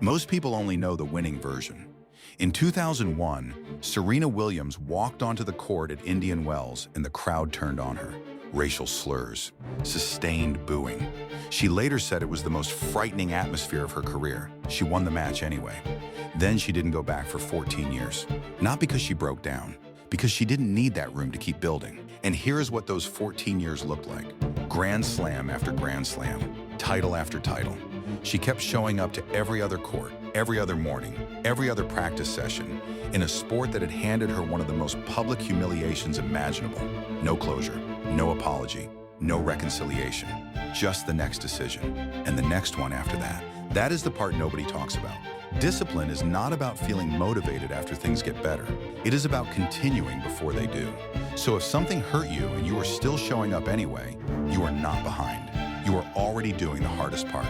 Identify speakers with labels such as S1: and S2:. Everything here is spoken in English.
S1: Most people only know the winning version. In 2001, Serena Williams walked onto the court at Indian Wells and the crowd turned on her. Racial slurs, sustained booing. She later said it was the most frightening atmosphere of her career. She won the match anyway. Then she didn't go back for 14 years. Not because she broke down, because she didn't need that room to keep building. And here's what those 14 years looked like. Grand slam after grand slam, title after title. She kept showing up to every other court, every other morning, every other practice session, in a sport that had handed her one of the most public humiliations imaginable. No closure, no apology, no reconciliation, just the next decision, and the next one after that. That is the part nobody talks about. Discipline is not about feeling motivated after things get better. It is about continuing before they do. So if something hurt you and you are still showing up anyway, you are not behind. You are already doing the hardest part.